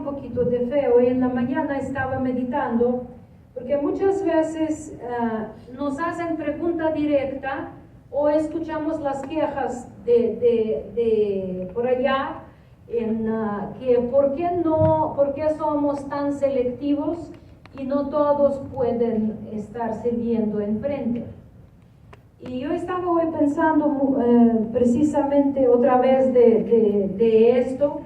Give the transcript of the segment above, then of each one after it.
un poquito de fe. Hoy en la mañana estaba meditando, porque muchas veces nos hacen pregunta directa o escuchamos las quejas de por allá, que por qué somos tan selectivos y no todos pueden estar sirviendo enfrente. Y yo estaba hoy pensando precisamente otra vez de esto,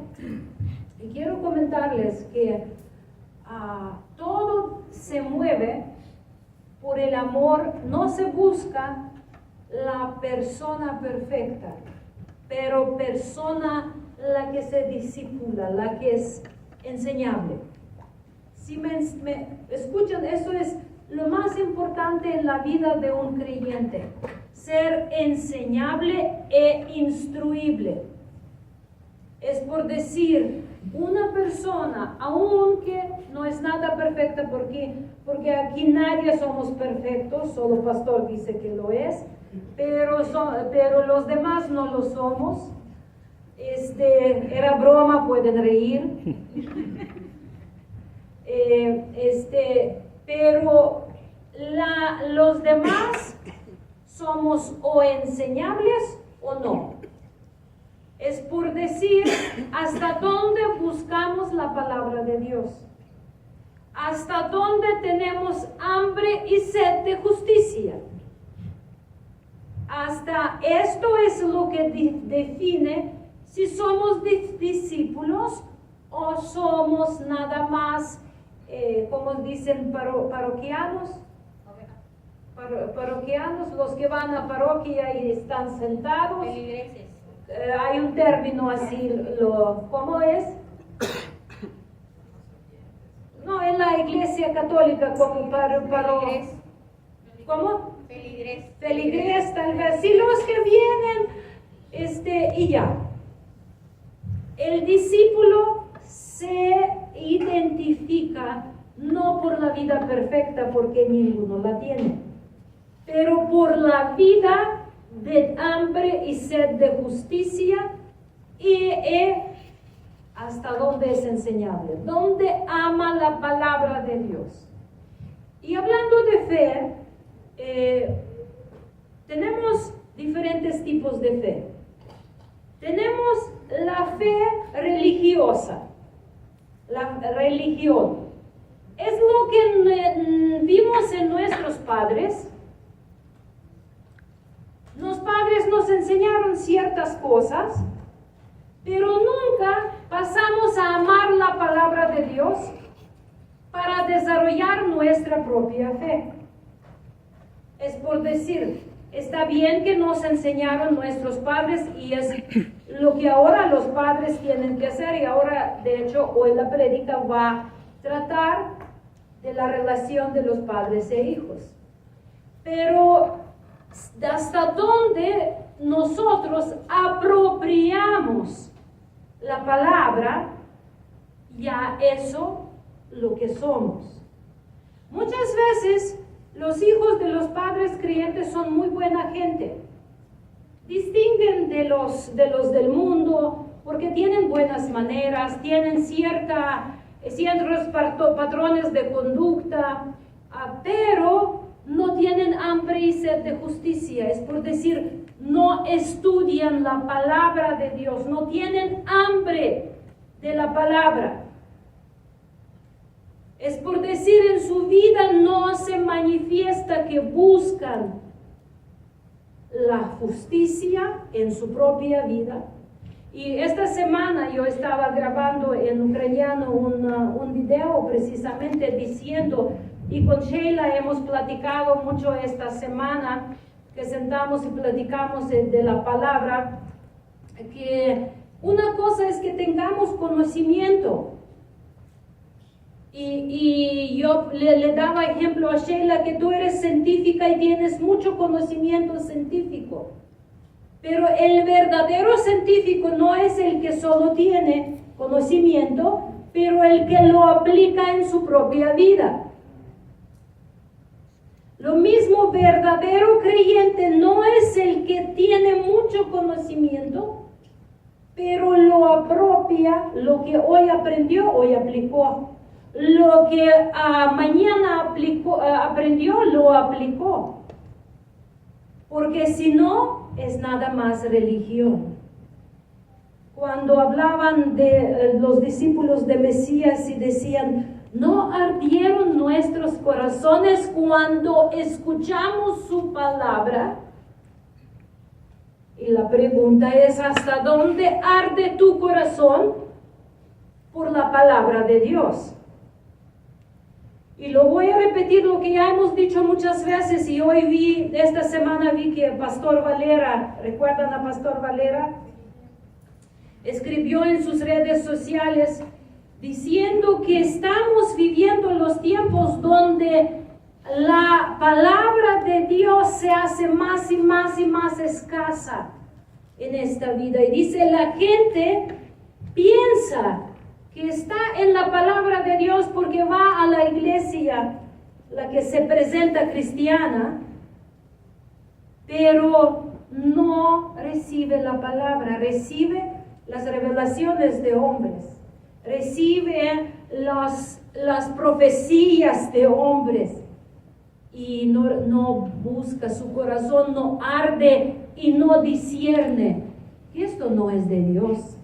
y quiero comentarles que todo se mueve por el amor. No se busca la persona perfecta, pero persona la que se discipula, la que es enseñable. Si me escuchan, eso es lo más importante en la vida de un creyente: ser enseñable e instruible. Es por decir, una persona, aunque no es nada perfecta, porque aquí nadie somos perfectos, solo pastor dice que lo es, pero los demás no lo somos. Era broma, pueden reír. Pero los demás somos o enseñables o no. Es por decir, hasta dónde buscamos la palabra de Dios, hasta dónde tenemos hambre y sed de justicia. Hasta esto es lo que define si somos discípulos o somos nada más, como dicen, parroquianos, los que van a parroquia y están sentados. Feligreses. Hay un término así, ¿cómo es? No, en la iglesia católica como ¿cómo? Feligres, tal vez. Sí, los que vienen, y ya. El discípulo se identifica no por la vida perfecta, porque ninguno la tiene, pero por la vida de hambre y sed de justicia y hasta donde es enseñable, donde ama la palabra de Dios. Y hablando de fe, tenemos diferentes tipos de fe. Tenemos la fe religiosa, la religión. Es lo que vimos en nuestros padres. Los padres nos enseñaron ciertas cosas, pero nunca pasamos a amar la palabra de Dios para desarrollar nuestra propia fe. Es por decir, está bien que nos enseñaron nuestros padres y es lo que ahora los padres tienen que hacer, y ahora, de hecho, hoy la prédica va a tratar de la relación de los padres e hijos. Pero hasta dónde nosotros apropiamos la palabra, ya eso lo que somos. Muchas veces los hijos de los padres creyentes son muy buena gente. Distinguen de los del mundo porque tienen buenas maneras, tienen ciertos patrones de conducta, pero no tienen hambre y sed de justicia. Es por decir, no estudian la palabra de Dios, no tienen hambre de la palabra. Es por decir, en su vida no se manifiesta que buscan la justicia en su propia vida. Y esta semana yo estaba grabando en ucraniano un video precisamente diciendo, y con Sheila hemos platicado mucho esta semana, que sentamos y platicamos de la palabra, que una cosa es que tengamos conocimiento. Y yo le daba ejemplo a Sheila que tú eres científica y tienes mucho conocimiento científico. Pero el verdadero científico no es el que solo tiene conocimiento, pero el que lo aplica en su propia vida. Lo mismo, verdadero creyente no es el que tiene mucho conocimiento, pero lo apropia, lo que hoy aprendió, hoy aplicó. Lo que mañana aprendió, lo aplicó. Porque si no, es nada más religión. Cuando hablaban de los discípulos de Mesías y decían, ¿no ardieron nuestros corazones cuando escuchamos su palabra? Y la pregunta es, ¿hasta dónde arde tu corazón por la palabra de Dios? Y lo voy a repetir lo que ya hemos dicho muchas veces, y hoy esta semana vi que Pastor Valera, ¿recuerdan a Pastor Valera? Escribió en sus redes sociales diciendo que estamos viviendo los tiempos donde la palabra de Dios se hace más y más y más escasa en esta vida. Y dice, la gente piensa que está en la palabra de Dios porque va a la iglesia, la que se presenta cristiana, pero no recibe la palabra, recibe las revelaciones de hombres, recibe las profecías de hombres y no busca, su corazón no arde y no discierne. Y esto no es de Dios,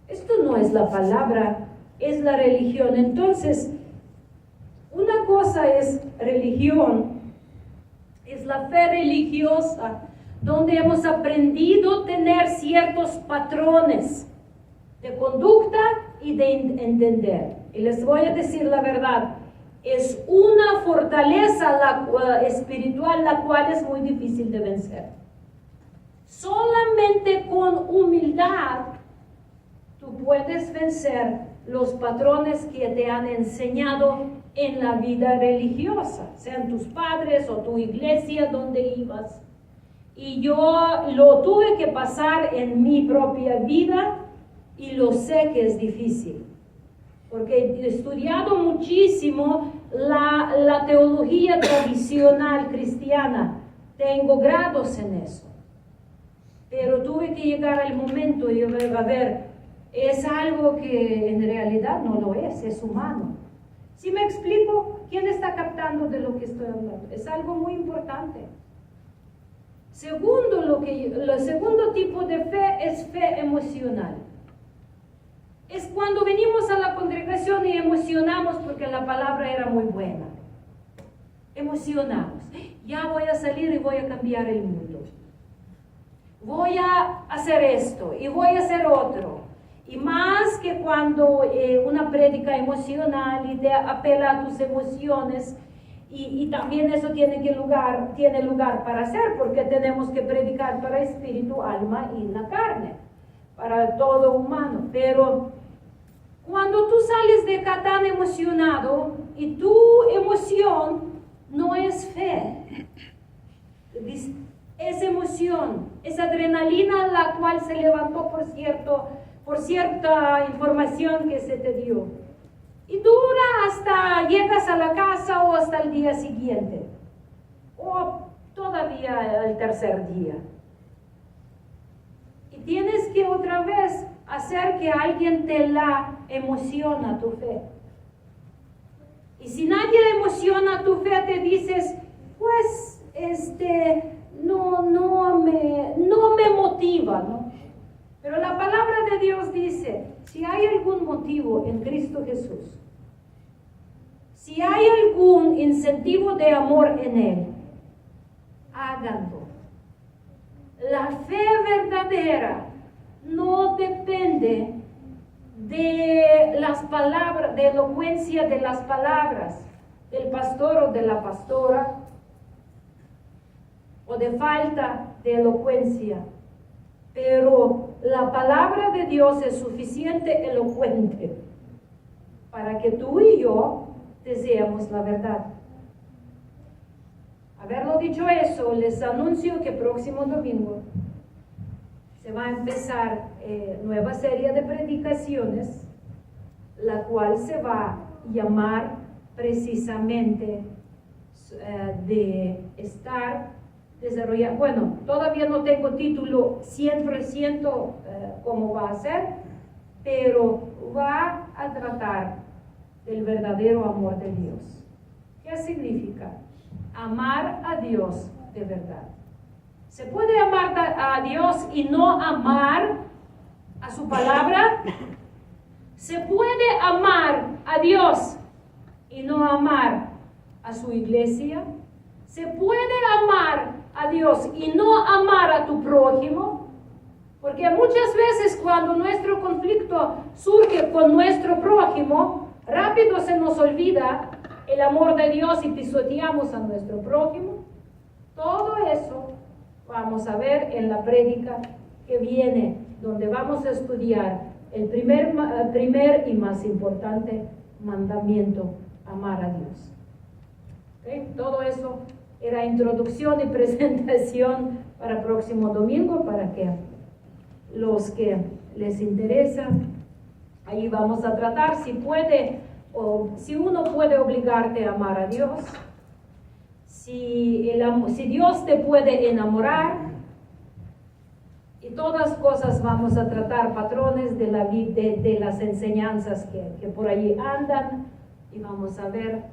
esto no es la palabra, es la religión. Entonces, una cosa es religión, es la fe religiosa, donde hemos aprendido a tener ciertos patrones de conducta y de entender. Y les voy a decir la verdad, es una fortaleza espiritual la cual es muy difícil de vencer. Solamente con humildad tú puedes vencer los patrones que te han enseñado en la vida religiosa, sean tus padres o tu iglesia donde ibas. Y yo lo tuve que pasar en mi propia vida y lo sé que es difícil, porque he estudiado muchísimo la teología tradicional cristiana, tengo grados en eso, pero tuve que llegar al momento y a ver, es algo que en realidad no lo es humano. ¿Sí me explico? ¿Quién está captando de lo que estoy hablando? Es algo muy importante. Segundo, el segundo tipo de fe es fe emocional. Es cuando venimos a la congregación y emocionamos porque la palabra era muy buena. Emocionamos. Ya voy a salir y voy a cambiar el mundo. Voy a hacer esto y voy a hacer otro. Y más que cuando una prédica emocional y te apela a tus emociones, y también eso tiene lugar para hacer, porque tenemos que predicar para espíritu, alma y la carne, para todo humano. Pero cuando tú sales de acá tan emocionado y tu emoción no es fe, es emoción, es adrenalina la cual se levantó por cierta información que se te dio. Y dura hasta llegas a la casa o hasta el día siguiente. O todavía el tercer día. Y tienes que otra vez hacer que alguien te la emociona tu fe. Y si nadie emociona tu fe, te dices, pues, no me motiva, ¿no? Pero la palabra de Dios dice, si hay algún motivo en Cristo Jesús, si hay algún incentivo de amor en Él, háganlo. La fe verdadera no depende de las palabras, de elocuencia de las palabras del pastor o de la pastora, o de falta de elocuencia. Pero la palabra de Dios es suficiente elocuente para que tú y yo deseemos la verdad. Haberlo dicho eso, les anuncio que próximo domingo se va a empezar nueva serie de predicaciones, la cual se va a llamar precisamente de estar desarrollar. Bueno, todavía no tengo título 100% cómo va a ser, pero va a tratar del verdadero amor de Dios. ¿Qué significa? Amar a Dios de verdad. ¿Se puede amar a Dios y no amar a su palabra? ¿Se puede amar a Dios y no amar a su iglesia? ¿Se puede amar a Dios y no amar a tu prójimo? Porque muchas veces cuando nuestro conflicto surge con nuestro prójimo, rápido se nos olvida el amor de Dios y pisoteamos a nuestro prójimo. Todo eso vamos a ver en la prédica que viene, donde vamos a estudiar el primer y más importante mandamiento, amar a Dios. ¿Okay? Todo eso era introducción y presentación para el próximo domingo, para que los que les interesa, ahí vamos a tratar si puede, o si uno puede obligarte a amar a Dios, si Dios te puede enamorar, y todas cosas vamos a tratar, patrones de la vida, de las enseñanzas que por allí andan, y vamos a ver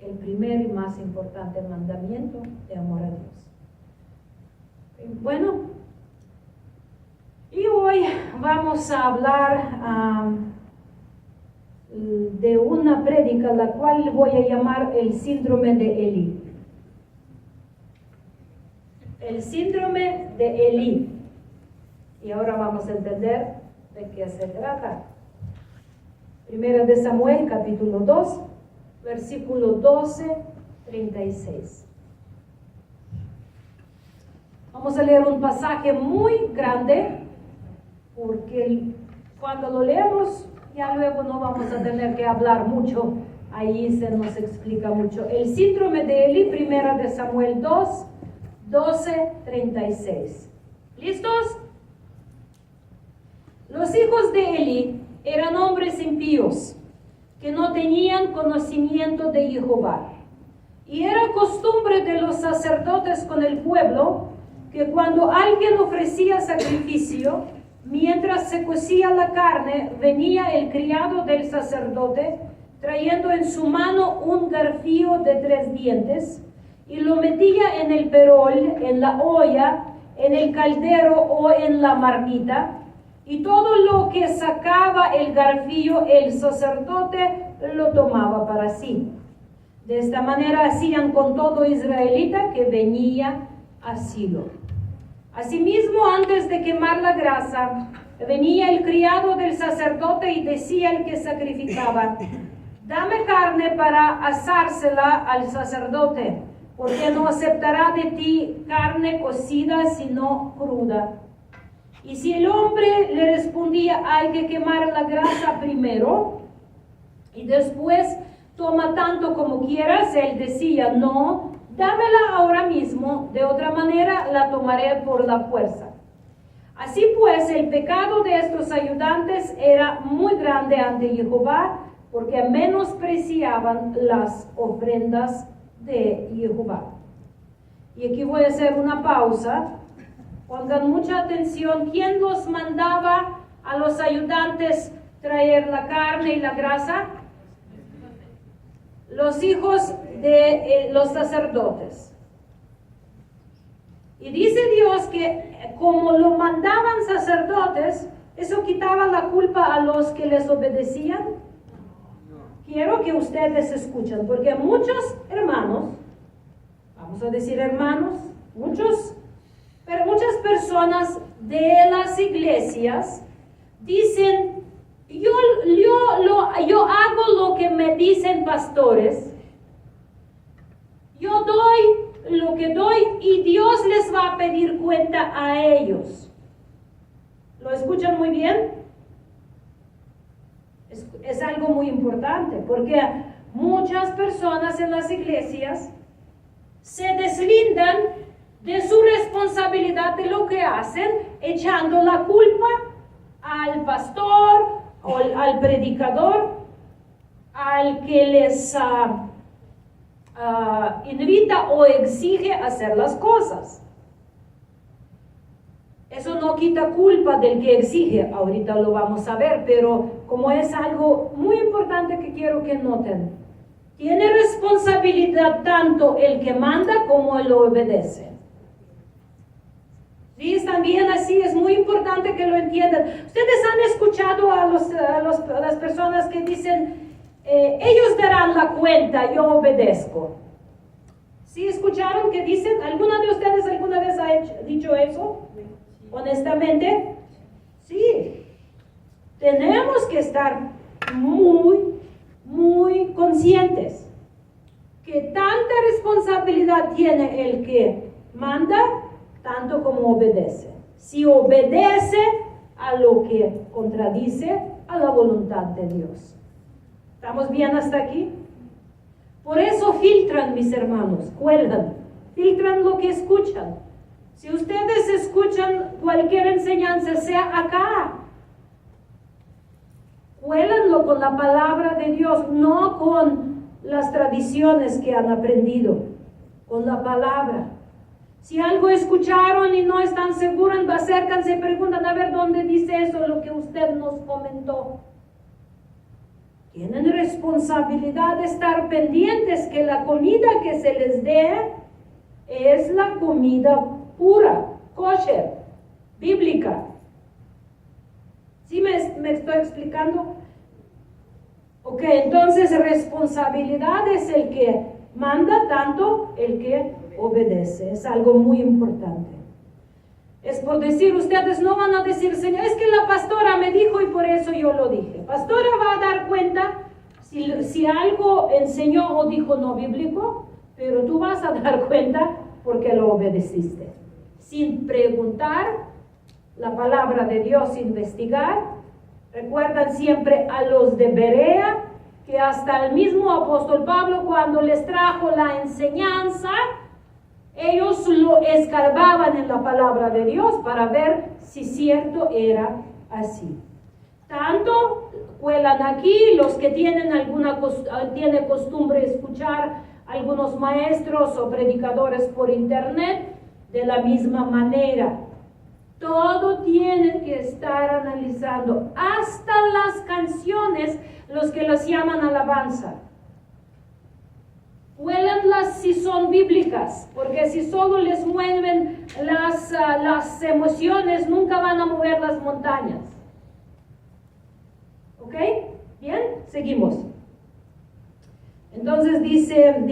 el primer y más importante mandamiento de amor a Dios. Bueno, y hoy vamos a hablar de una prédica, la cual voy a llamar el síndrome de Elí. El síndrome de Elí. Y ahora vamos a entender de qué se trata. Primera de Samuel, capítulo 2, versículo 12, 36. Vamos a leer un pasaje muy grande, porque cuando lo leemos, ya luego no vamos a tener que hablar mucho, ahí se nos explica mucho. El síndrome de Elí, primera de Samuel 2, 12, 36. ¿Listos? Los hijos de Elí eran hombres impíos, que no tenían conocimiento de Jehová. Y era costumbre de los sacerdotes con el pueblo, que cuando alguien ofrecía sacrificio, mientras se cocía la carne, venía el criado del sacerdote, trayendo en su mano un garfio de 3 dientes, y lo metía en el perol, en la olla, en el caldero o en la marmita, y todo lo que sacaba el garfio, el sacerdote lo tomaba para sí. De esta manera hacían con todo israelita que venía a Silo. Asimismo, antes de quemar la grasa, venía el criado del sacerdote y decía al que sacrificaba: dame carne para asársela al sacerdote, porque no aceptará de ti carne cocida sino cruda. Y si el hombre le respondía: hay que quemar la grasa primero y después toma tanto como quieras, él decía: no, dámela ahora mismo, de otra manera la tomaré por la fuerza. Así pues, el pecado de estos ayudantes era muy grande ante Jehová, porque menospreciaban las ofrendas de Jehová. Y aquí voy a hacer una pausa. Pongan mucha atención. ¿Quién los mandaba a los ayudantes traer la carne y la grasa? Los hijos de los sacerdotes. Y dice Dios que como lo mandaban sacerdotes, ¿eso quitaba la culpa a los que les obedecían? Quiero que ustedes escuchen, porque muchos hermanos, vamos a decir hermanos, pero muchas personas de las iglesias dicen: yo hago lo que me dicen pastores, yo doy lo que doy y Dios les va a pedir cuenta a ellos. ¿Lo escuchan muy bien? Es algo muy importante, porque muchas personas en las iglesias se deslindan de su responsabilidad de lo que hacen, echando la culpa al pastor o al predicador, al que les invita o exige hacer las cosas. Eso no quita culpa del que exige, ahorita lo vamos a ver, pero como es algo muy importante que quiero que noten, tiene responsabilidad tanto el que manda como el que obedece. ¿Sí? ¿Están bien así? Es muy importante que lo entiendan. Ustedes han escuchado a las personas que dicen, ellos darán la cuenta, yo obedezco. ¿Sí escucharon que dicen? ¿Alguna de ustedes alguna vez ha dicho eso? Honestamente, sí. Tenemos que estar muy, muy conscientes que tanta responsabilidad tiene el que manda, tanto como obedece. Si obedece a lo que contradice a la voluntad de Dios. ¿Estamos bien hasta aquí? Por eso filtran, mis hermanos, cuelgan, filtran lo que escuchan. Si ustedes escuchan cualquier enseñanza, sea acá, cuélanlo con la palabra de Dios, no con las tradiciones que han aprendido, con la palabra. Si algo escucharon y no están seguros, acércanse y preguntan, a ver, ¿dónde dice eso lo que usted nos comentó? Tienen responsabilidad de estar pendientes que la comida que se les dé es la comida pura, kosher, bíblica. ¿Sí me estoy explicando? Ok, entonces responsabilidad es el que manda, tanto el que obedece. Es algo muy importante. Es por decir, ustedes no van a decir, Señor, es que la pastora me dijo y por eso yo lo dije. Pastora va a dar cuenta si algo enseñó o dijo no bíblico, pero tú vas a dar cuenta porque lo obedeciste. Sin preguntar la palabra de Dios, investigar. Recuerdan siempre a los de Berea, que hasta el mismo apóstol Pablo, cuando les trajo la enseñanza, ellos lo escarbaban en la palabra de Dios para ver si cierto era así. Tanto cuelan aquí los que tienen tiene costumbre de escuchar algunos maestros o predicadores por internet, de la misma manera. Todo tienen que estar analizando, hasta las canciones, los que las llaman alabanza. Huélanlas si son bíblicas, porque si solo les mueven las emociones, nunca van a mover las montañas. ¿Ok? Bien, seguimos. Entonces dice,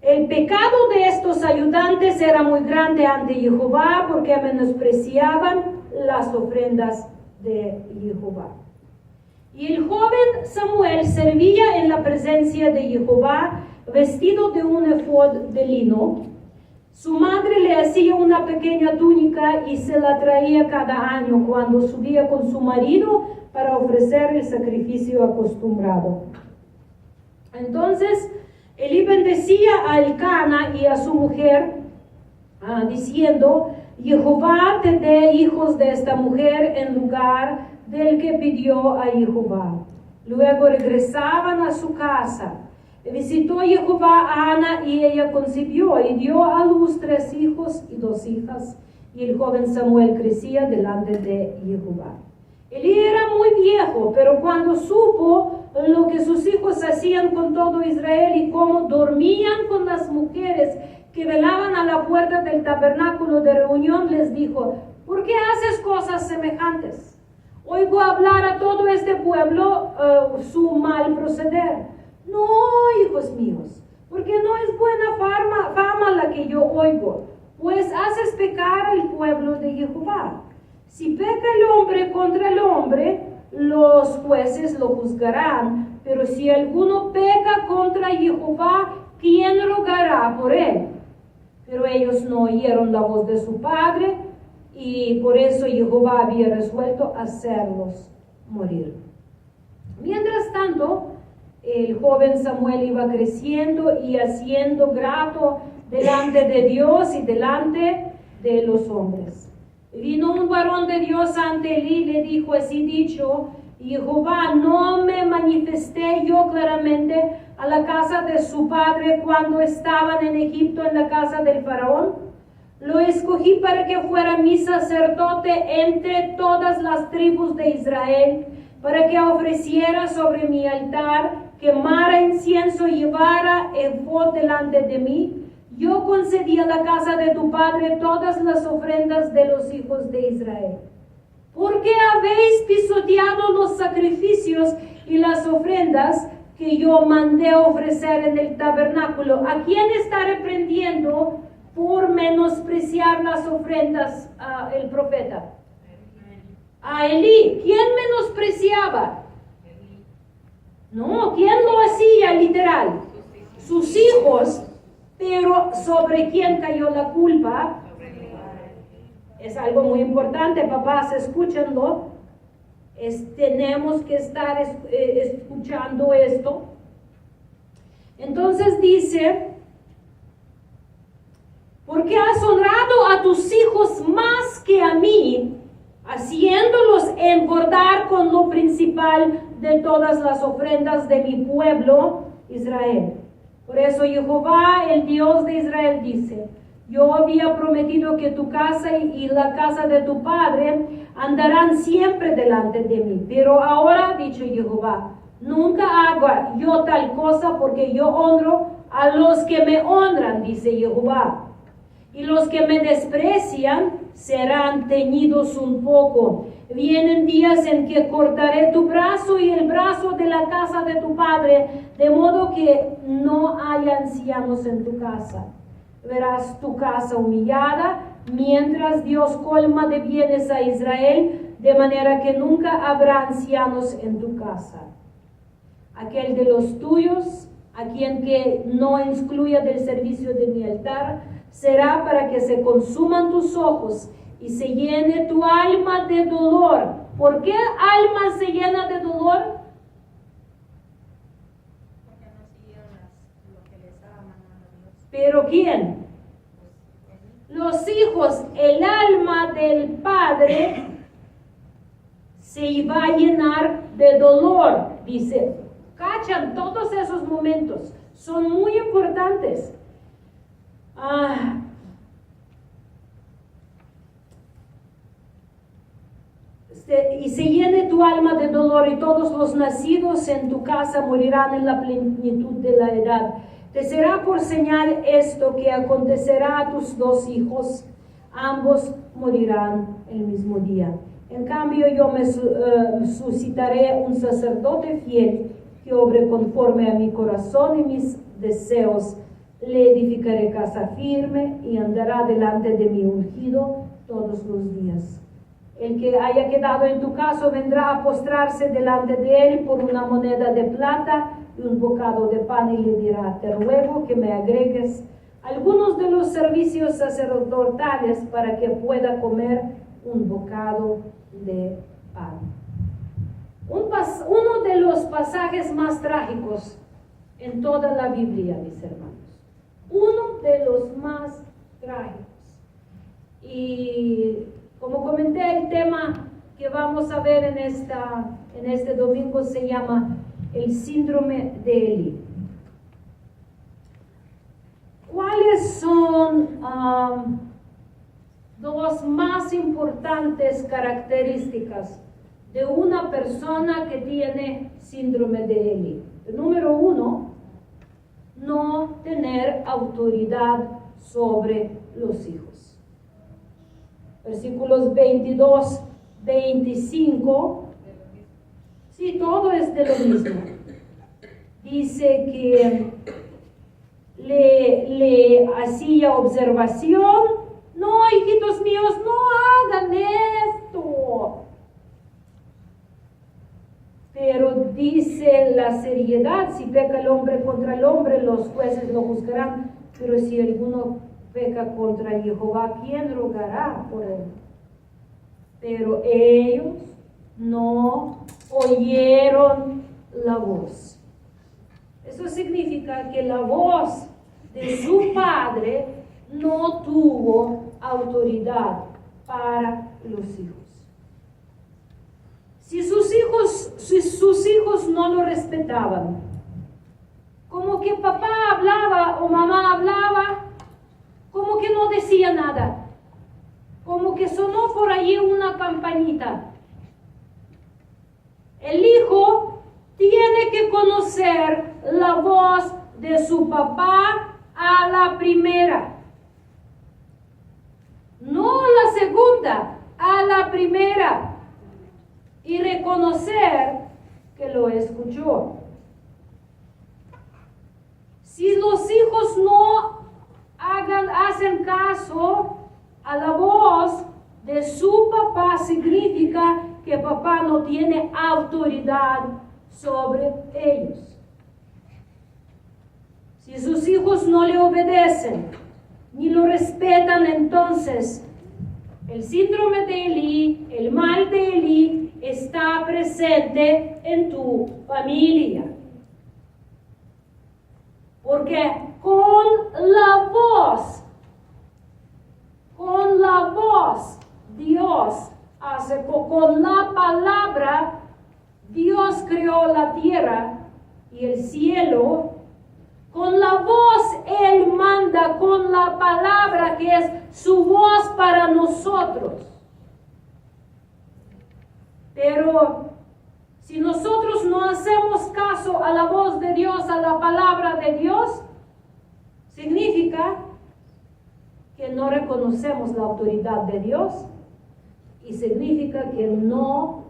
el pecado de estos ayudantes era muy grande ante Jehová, porque menospreciaban las ofrendas de Jehová. Y el joven Samuel servía en la presencia de Jehová, vestido de un efod de lino. Su madre le hacía una pequeña túnica y se la traía cada año cuando subía con su marido para ofrecer el sacrificio acostumbrado. Entonces, Elí bendecía a Elcana y a su mujer, diciendo, Jehová te dé hijos de esta mujer en lugar del que pidió a Jehová. Luego regresaban a su casa. Visitó Jehová a Ana y ella concibió y dio a luz 3 hijos y 2 hijas. Y el joven Samuel crecía delante de Jehová. Elí era muy viejo, pero cuando supo lo que sus hijos hacían con todo Israel y cómo dormían con las mujeres que velaban a la puerta del tabernáculo de reunión, les dijo, ¿por qué haces cosas semejantes? Oigo hablar a todo este pueblo su mal proceder. No, hijos míos, porque no es buena fama la que yo oigo, pues haces pecar al pueblo de Jehová. Si peca el hombre contra el hombre, los jueces lo juzgarán, pero si alguno peca contra Jehová, ¿quién rogará por él? Pero ellos no oyeron la voz de su padre, y por eso Jehová había resuelto hacerlos morir. Mientras tanto, el joven Samuel iba creciendo y haciendo grato delante de Dios y delante de los hombres. Vino un varón de Dios ante él y le dijo así dicho, Jehová, ¿no me manifesté yo claramente a la casa de su padre cuando estaban en Egipto en la casa del faraón? Lo escogí para que fuera mi sacerdote entre todas las tribus de Israel, para que ofreciera sobre mi altar, quemara incienso y llevara efod delante de mí. Yo concedí a la casa de tu padre todas las ofrendas de los hijos de Israel. ¿Por qué habéis pisoteado los sacrificios y las ofrendas que yo mandé ofrecer en el tabernáculo? ¿A quién está reprendiendo por menospreciar las ofrendas el profeta? A Elí. ¿Quién menospreciaba? No, ¿quién lo hacía literal? Sus hijos. Pero ¿sobre quién cayó la culpa? Es algo muy importante, papás, escúchenlo. Tenemos que estar escuchando esto. Entonces dice, porque has honrado a tus hijos más que a mí, haciéndolos engordar con lo principal de todas las ofrendas de mi pueblo Israel. Por eso Jehová, el Dios de Israel, dice, yo había prometido que tu casa y la casa de tu padre andarán siempre delante de mí. Pero ahora, ha dicho Jehová, nunca haga yo tal cosa, porque yo honro a los que me honran, dice Jehová. Y los que me desprecian serán teñidos un poco. Vienen días en que cortaré tu brazo y el brazo de la casa de tu padre, de modo que no haya ancianos en tu casa. Verás tu casa humillada, mientras Dios colma de bienes a Israel, de manera que nunca habrá ancianos en tu casa. Aquel de los tuyos, a quien que no excluya del servicio de mi altar, será para que se consuman tus ojos y se llene tu alma de dolor. ¿Por qué alma se llena de dolor? Porque no siguieron lo que les estaba mandando Dios. ¿Pero quién? Los hijos. El alma del padre se va a llenar de dolor, dice. ¿Cachan? Todos esos momentos son muy importantes. Y se llene tu alma de dolor, y todos los nacidos en tu casa morirán en la plenitud de la edad. Te será por señal esto que acontecerá a tus dos hijos, ambos morirán el mismo día. En cambio yo me suscitaré un sacerdote fiel que obre conforme a mi corazón y mis deseos. Le edificaré casa firme y andará delante de mi ungido todos los días. El que haya quedado en tu casa vendrá a postrarse delante de él por una moneda de plata y un bocado de pan, y le dirá: te ruego que me agregues algunos de los servicios sacerdotales para que pueda comer un bocado de pan. Uno de los pasajes más trágicos en toda la Biblia, mis hermanos. Uno de los más trágicos. Y como comenté, el tema que vamos a ver en este domingo se llama el síndrome de Elí. ¿Cuáles son dos más importantes características de una persona que tiene síndrome de Elí? El número uno, no tener autoridad sobre los hijos. Versículos 22, 25, sí, todo es de lo mismo. Dice que le hacía observación: no, hijitos míos, no hagan esto. Pero dice la seriedad: si peca el hombre contra el hombre, los jueces lo juzgarán, pero si alguno peca contra Jehová, ¿quién rogará por él? Pero ellos no oyeron la voz. Eso significa que la voz de su padre no tuvo autoridad para los hijos. Si sus hijos no lo respetaban, como que papá hablaba o mamá hablaba, como que no decía nada, como que sonó por allí una campanita. El hijo tiene que conocer la voz de su papá a la primera, no a la segunda, a la primera, y reconocer que lo escuchó. Si los hijos no hacen caso a la voz de su papá, significa que papá no tiene autoridad sobre ellos. Si sus hijos no le obedecen ni lo respetan, entonces el síndrome de Elí, el mal de Elí, está presente en tu familia. Porque con la voz, Dios hace, con la palabra, Dios creó la tierra y el cielo. Con la voz Él manda, con la palabra que es su voz para nosotros. Pero si nosotros no hacemos caso a la voz de Dios, a la palabra de Dios, significa que no reconocemos la autoridad de Dios y significa que no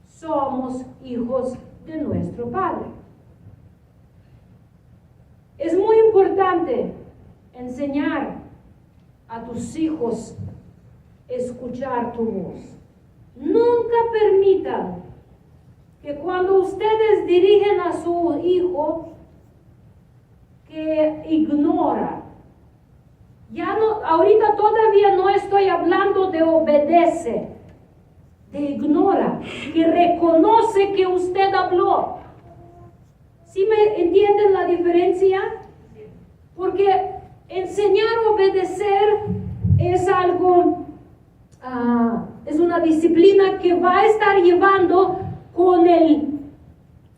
somos hijos de nuestro Padre. Es muy importante enseñar a tus hijos a escuchar tu voz. Nunca permitan que cuando ustedes dirigen a su hijo que ignora. Ahorita todavía no estoy hablando de obedece, de ignora, que reconoce que usted habló. ¿Sí me entienden la diferencia? Porque enseñar a obedecer es algo, es una disciplina que va a estar llevando con el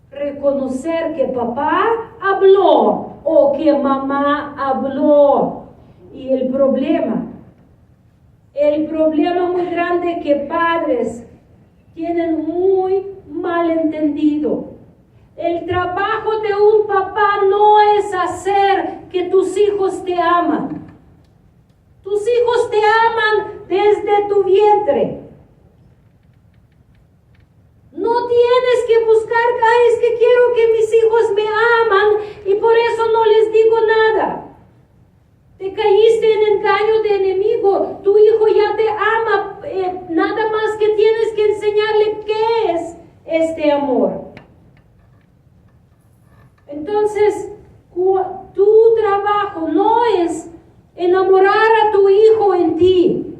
reconocer que papá habló o que mamá habló. Y el problema muy grande que padres tienen muy mal entendido. El trabajo de un papá no es hacer que tus hijos te aman. Tus hijos te aman desde tu vientre. No tienes que buscar, es que quiero que mis hijos me aman y por eso no les digo nada. Te caíste en engaño de enemigo. Tu hijo ya te ama. Nada más que tienes que enseñarle qué es este amor. Entonces, tu trabajo no es enamorar a tu hijo en ti.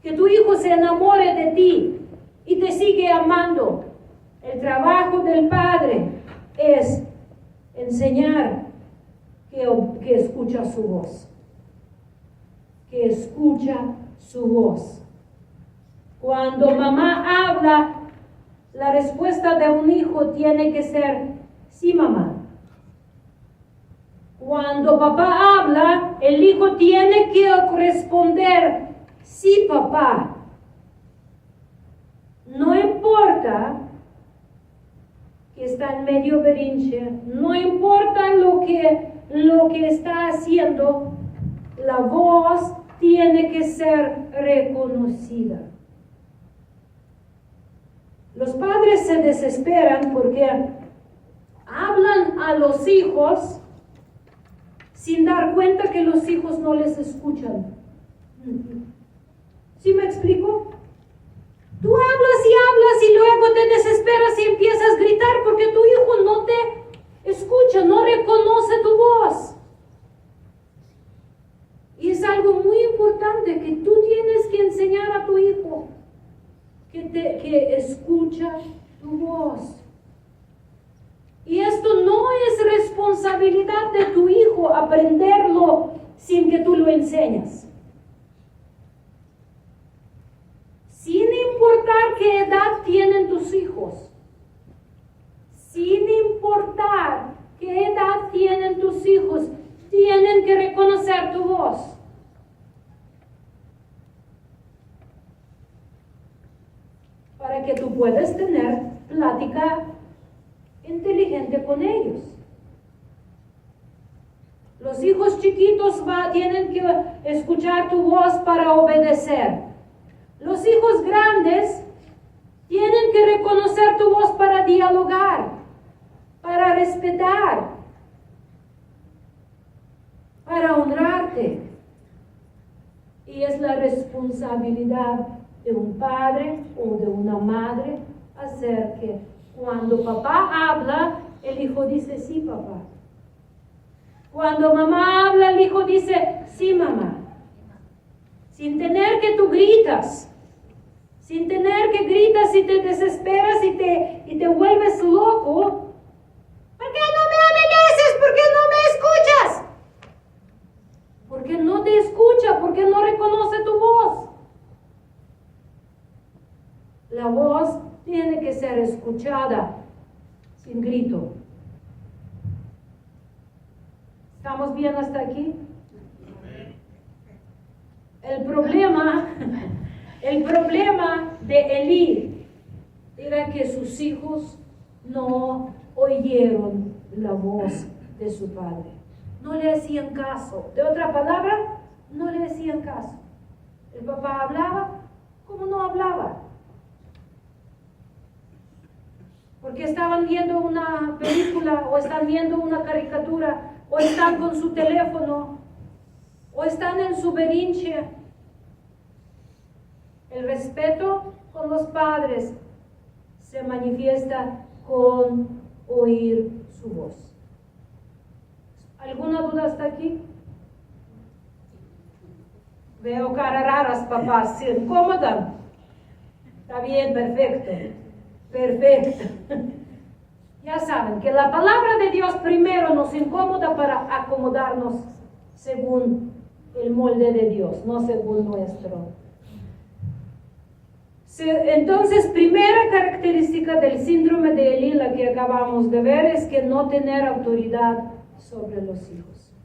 Que tu hijo se enamore de ti y te sigue amando. El trabajo del padre es enseñar que escucha su voz. Que escucha su voz. Cuando mamá habla, la respuesta de un hijo tiene que ser sí, mamá. Cuando papá habla, el hijo tiene que responder sí, papá. No importa que está en medio berrinche, no importa lo que está haciendo, la voz tiene que ser reconocida. Los padres se desesperan porque hablan a los hijos sin dar cuenta que los hijos no les escuchan. ¿Sí me explico? Tú hablas y luego te desesperas y empiezas a gritar porque tu hijo no te escucha, no reconoce tu voz. Y es algo muy importante que tú tienes que enseñar a tu hijo que escucha tu voz. Y esto no es responsabilidad de tu hijo aprenderlo sin que tú lo enseñes. Sin importar qué edad tienen tus hijos, sin importar qué edad tienen tus hijos, tienen que reconocer tu voz. Para que tú puedas tener plática inteligente con ellos. Los hijos chiquitos tienen que escuchar tu voz para obedecer. Los hijos grandes tienen que reconocer tu voz para dialogar, para respetar, para honrarte. Y es la responsabilidad de un padre o de una madre hacer que cuando papá habla, el hijo dice sí, papá. Cuando mamá habla, el hijo dice sí, mamá. Sin tener que tú gritas, sin tener que gritas y te desesperas y te vuelves loco. ¿Por qué no me obedeces? ¿Por qué no me escuchas? Porque no te escucha, porque no reconoce tu voz. La voz tiene que ser escuchada sin grito. ¿Estamos bien hasta aquí? El problema de Elí era que sus hijos no oyeron la voz de su padre. No le hacían caso. De otra palabra, no le hacían caso. El papá hablaba como no hablaba. Porque estaban viendo una película o están viendo una caricatura o están con su teléfono o están en su berrinche. El respeto con los padres se manifiesta con oír su voz. ¿Alguna duda hasta aquí? Veo caras raras, papás, ¿se incomodan? Está bien, perfecto. Perfecto. Ya saben que la palabra de Dios primero nos incomoda para acomodarnos según el molde de Dios, no según nuestro. Entonces, primera característica del síndrome de Elí, la que acabamos de ver, es que no tener autoridad sobre los hijos.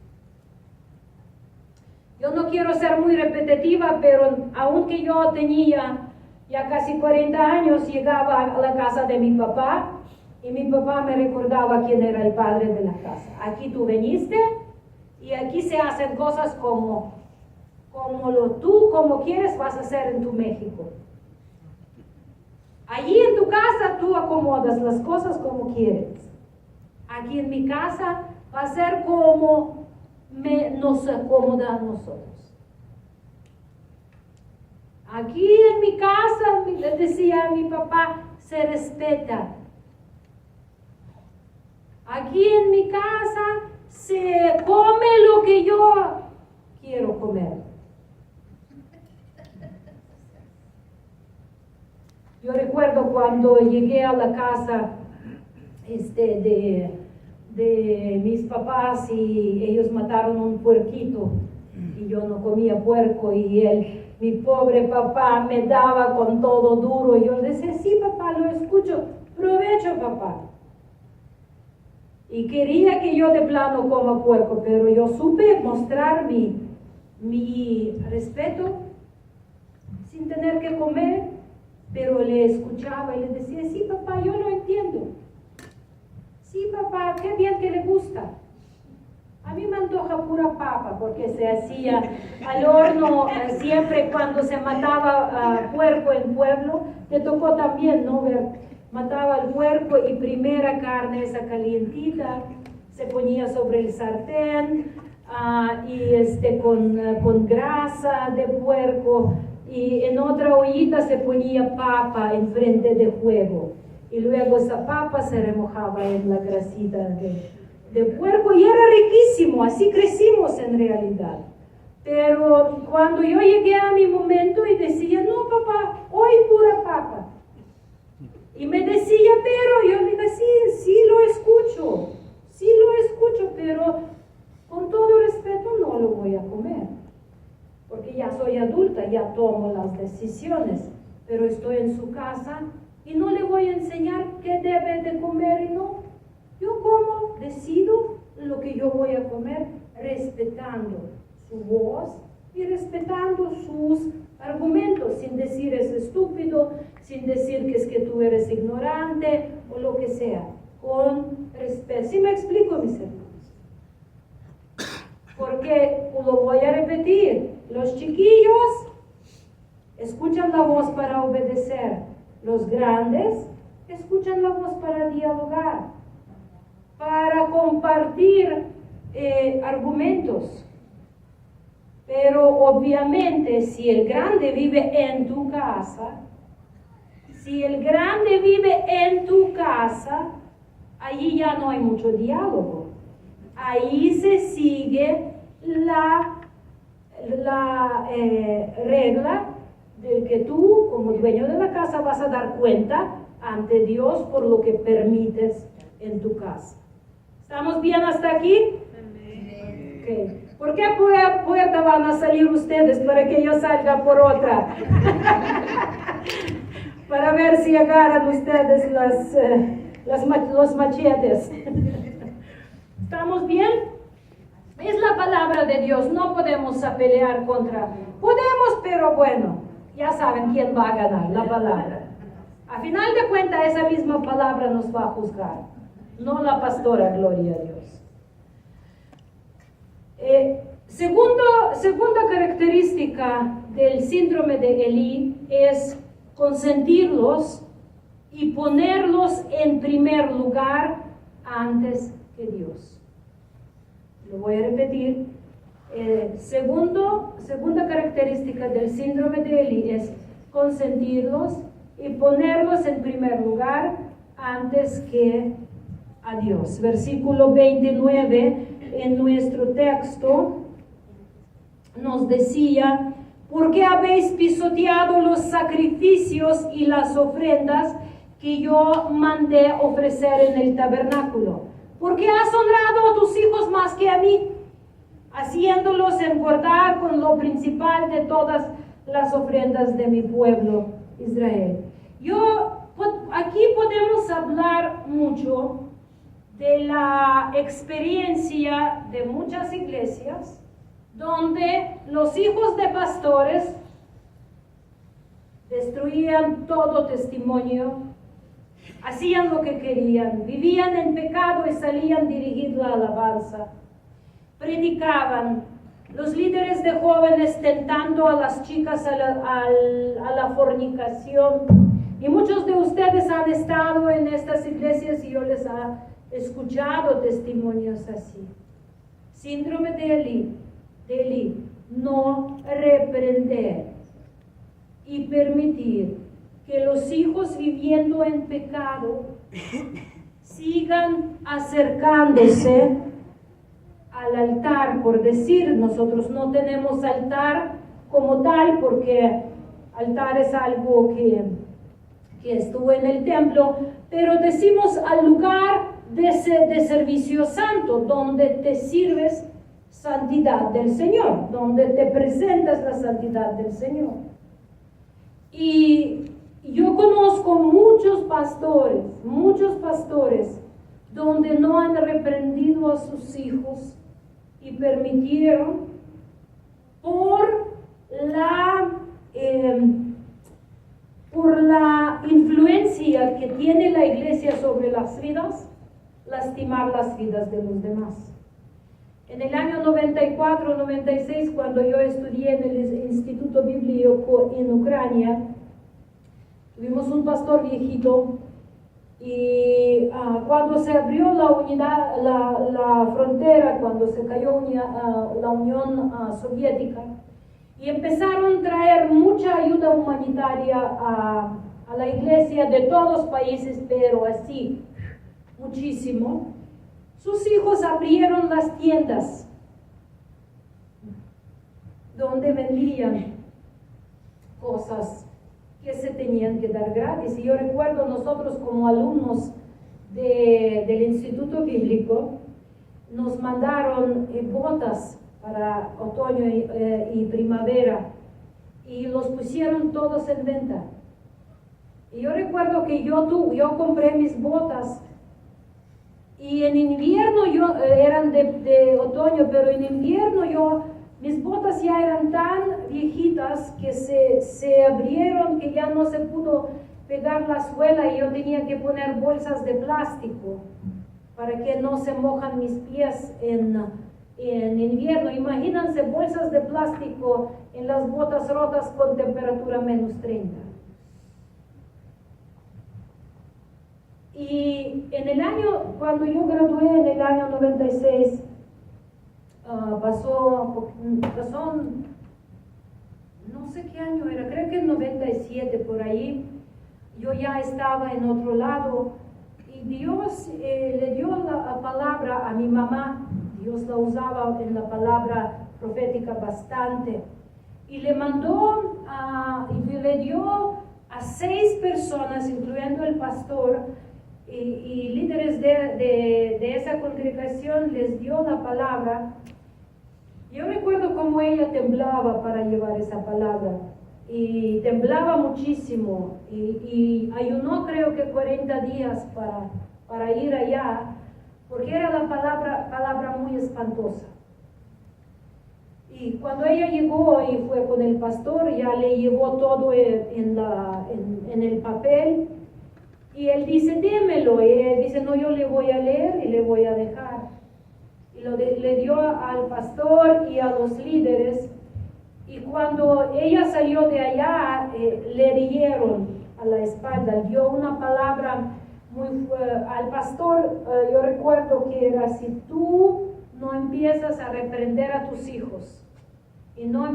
Yo no quiero ser muy repetitiva, pero aunque yo tenía ya casi 40 años, llegaba a la casa de mi papá y mi papá me recordaba quién era el padre de la casa. Aquí tú viniste y aquí se hacen cosas como tú, como quieres, vas a hacer en tu México. Allí en tu casa tú acomodas las cosas como quieres. Aquí en mi casa va a ser como nos acomoda a nosotros. Aquí en mi casa, le decía a mi papá, se respeta. Aquí en mi casa se come lo que yo quiero comer. Yo recuerdo cuando llegué a la casa de mis papás y ellos mataron un puerquito y yo no comía puerco y mi pobre papá me daba con todo duro y yo decía, sí papá, lo escucho, provecho papá. Y quería que yo de plano coma puerco, pero yo supe mostrar mi respeto sin tener que comer. Pero le escuchaba y le decía, sí papá, yo lo entiendo. Sí papá, qué bien que le gusta. A mí me antoja pura papa porque se hacía al horno siempre cuando se mataba puerco en pueblo. Te tocó también, ¿no? Mataba al puerco y primera carne, esa calientita, se ponía sobre el sartén y con grasa de puerco. Y en otra ollita se ponía papa enfrente de fuego y luego esa papa se remojaba en la grasita de puerco y era riquísimo, así crecimos en realidad. Pero cuando yo llegué a mi momento y decía, no papá, hoy pura papa. Y me decía, pero yo le digo, sí lo escucho, pero con todo respeto no lo voy a comer. Porque ya soy adulta, ya tomo las decisiones, pero estoy en su casa y no le voy a enseñar qué debe de comer y no. Yo como, decido lo que yo voy a comer respetando su voz y respetando sus argumentos, sin decir es estúpido, sin decir que es que tú eres ignorante o lo que sea, con respeto. ¿Sí me explico, mis hermanos? Porque lo voy a repetir, los chiquillos escuchan la voz para obedecer, los grandes escuchan la voz para dialogar, para compartir argumentos. Pero obviamente si el grande vive en tu casa, allí ya no hay mucho diálogo. Ahí se sigue la regla de que tú, como dueño de la casa, vas a dar cuenta ante Dios por lo que permites en tu casa. ¿Estamos bien hasta aquí? Okay. ¿Por qué puerta van a salir ustedes para que yo salga por otra? Para ver si agarran ustedes los machetes. ¿Estamos bien? Es la palabra de Dios, no podemos pelear contra. Podemos, pero bueno, ya saben quién va a ganar, la palabra. A final de cuentas, esa misma palabra nos va a juzgar, no la pastora, gloria a Dios. Segunda característica del síndrome de Elí es consentirlos y ponerlos en primer lugar antes que Dios. Lo voy a repetir. Segunda característica del síndrome de Elí es consentirlos y ponerlos en primer lugar antes que a Dios. Versículo 29 en nuestro texto nos decía: ¿por qué habéis pisoteado los sacrificios y las ofrendas que yo mandé ofrecer en el tabernáculo? ¿Por qué has honrado a tus hijos más que a mí, haciéndolos engordar con lo principal de todas las ofrendas de mi pueblo Israel? Aquí podemos hablar mucho de la experiencia de muchas iglesias donde los hijos de pastores destruían todo testimonio, hacían lo que querían, vivían en pecado y salían dirigidos a la alabanza, predicaban, los líderes de jóvenes tentando a las chicas a la fornicación. Y muchos de ustedes han estado en estas iglesias y yo les he escuchado testimonios así. Síndrome de Elí, no reprender y permitir que los hijos viviendo en pecado sigan acercándose al altar. Por decir, nosotros no tenemos altar como tal, porque altar es algo que estuvo en el templo, pero decimos al lugar de servicio santo, donde te sirves santidad del Señor, donde te presentas la santidad del Señor. Y yo conozco muchos pastores donde no han reprendido a sus hijos y permitieron por la influencia que tiene la iglesia sobre las vidas, lastimar las vidas de los demás. En el año 94-96, cuando yo estudié en el Instituto Bíblico en Ucrania, tuvimos un pastor viejito y cuando se abrió la frontera, cuando se cayó la Unión Soviética, y empezaron a traer mucha ayuda humanitaria a la iglesia de todos los países, pero así, muchísimo. Sus hijos abrieron las tiendas donde vendían cosas que se tenían que dar gratis. Y yo recuerdo nosotros como alumnos del Instituto Bíblico, nos mandaron botas para otoño y primavera y los pusieron todos en venta. Y yo recuerdo que yo compré mis botas Y en invierno eran de otoño, pero en invierno mis botas ya eran tan viejitas que se abrieron, que ya no se pudo pegar la suela y yo tenía que poner bolsas de plástico para que no se mojan mis pies en invierno. Imagínense bolsas de plástico en las botas rotas con temperatura -30. Y en el año, cuando yo gradué en el año 96, pasó, no sé qué año era, creo que en 97 por ahí, yo ya estaba en otro lado y Dios le dio la palabra a mi mamá. Dios la usaba en la palabra profética bastante y le mandó y le dio a 6 personas, incluyendo el pastor y líderes de esa congregación, les dio la palabra. Yo recuerdo cómo ella temblaba para llevar esa palabra y temblaba muchísimo y ayunó creo que 40 días para ir allá, porque era la palabra muy espantosa. Y cuando ella llegó y fue con el pastor, ya le llevó todo en el papel y él dice, démelo, y él dice, no, yo le voy a leer y le voy a dejar. Y le dio al pastor y a los líderes, y cuando ella salió de allá, le dieron a la espalda, dio una palabra al pastor. Yo recuerdo que era, si tú no empiezas a reprender a tus hijos y no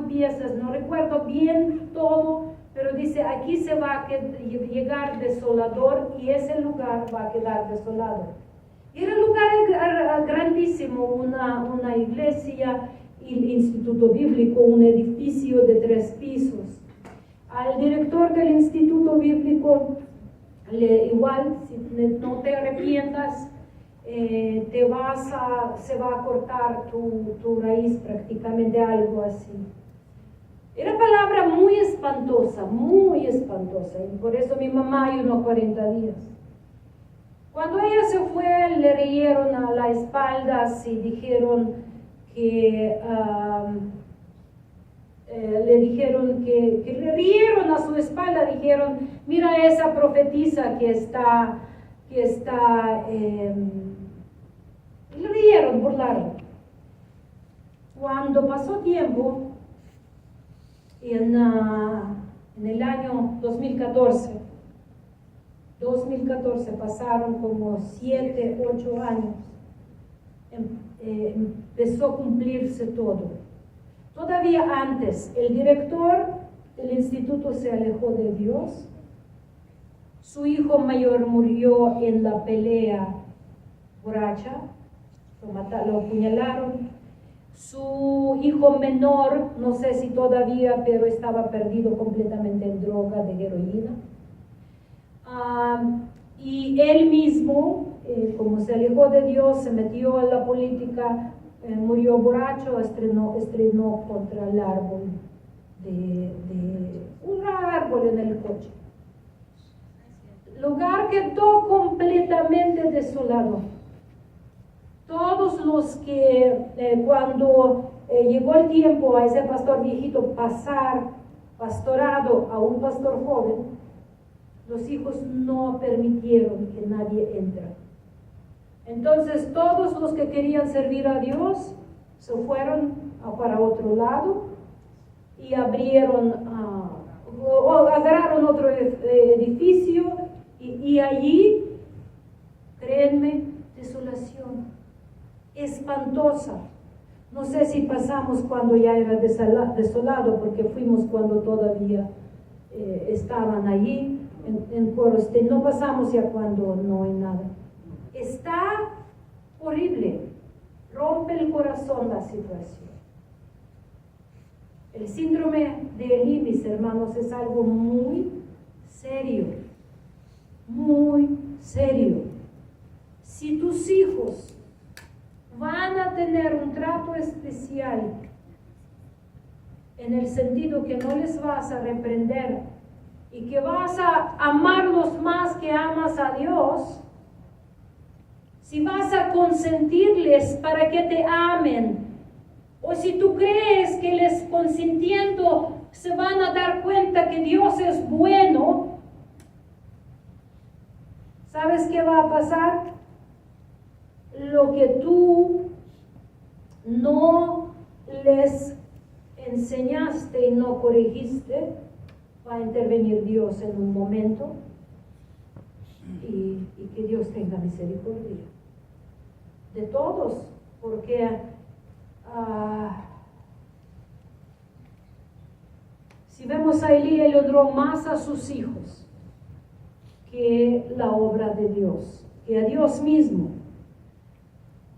recuerdo bien todo, pero dice, aquí se va a llegar desolador y ese lugar va a quedar desolado. Y era un lugar grandísimo, una iglesia, el instituto bíblico, un edificio de 3 pisos. Al director del instituto bíblico, igual, si no te arrepientas, se va a cortar tu raíz, prácticamente algo así. Era palabra muy espantosa, y por eso mi mamá ayunó 40 días. Cuando ella se fue, le rieron a la espalda y dijeron que le rieron a su espalda, dijeron, mira esa profetisa que está, le rieron, burlaron. Cuando pasó tiempo, en el año 2014, pasaron como 7, 8 años, empezó a cumplirse todo. Todavía antes, el director del instituto se alejó de Dios, su hijo mayor murió en la pelea borracha, lo apuñalaron. Su hijo menor, no sé si todavía, pero estaba perdido completamente en droga de heroína. Y él mismo, como se alejó de Dios, se metió en la política, murió borracho, estrenó contra el árbol, un árbol en el coche. El lugar quedó completamente desolado. Todos los que cuando llegó el tiempo a ese pastor viejito pasar pastorado a un pastor joven, los hijos no permitieron que nadie entre. Entonces todos los que querían servir a Dios se fueron para otro lado y agarraron otro edificio y allí, créanme, desolación espantosa. No sé si pasamos cuando ya era desolado, porque fuimos cuando todavía estaban allí en Coros. No pasamos ya cuando no hay nada. Está horrible, rompe el corazón la situación. El síndrome de Elí, mis hermanos, es algo muy serio, muy serio. Si tus hijos van a tener un trato especial, en el sentido que no les vas a reprender y que vas a amarlos más que amas a Dios, si vas a consentirles para que te amen, o si tú crees que les consintiendo se van a dar cuenta que Dios es bueno, ¿sabes qué va a pasar? Lo que tú no les enseñaste y no corregiste, va a intervenir Dios en un momento y que Dios tenga misericordia de todos, porque si vemos a Elí, él honró más a sus hijos que la obra de Dios, que a Dios mismo.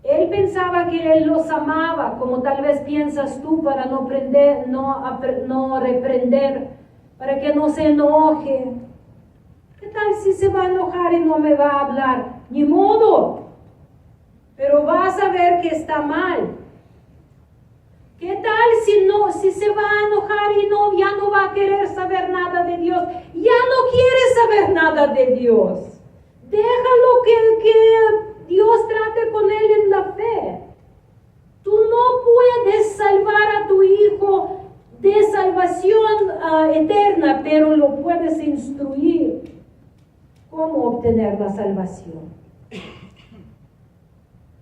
Él pensaba que él los amaba, como tal vez piensas tú, para no reprender, para que no se enoje. ¿Qué tal si se va a enojar y no me va a hablar? Ni modo, pero vas a ver que está mal. ¿Qué tal si se va a enojar y ya no va a querer saber nada de Dios? Ya no quiere saber nada de Dios. Déjalo que Dios trate con él en la fe. Tú no puedes salvar a tu hijo de salvación eterna, pero lo puedes instruir cómo obtener la salvación.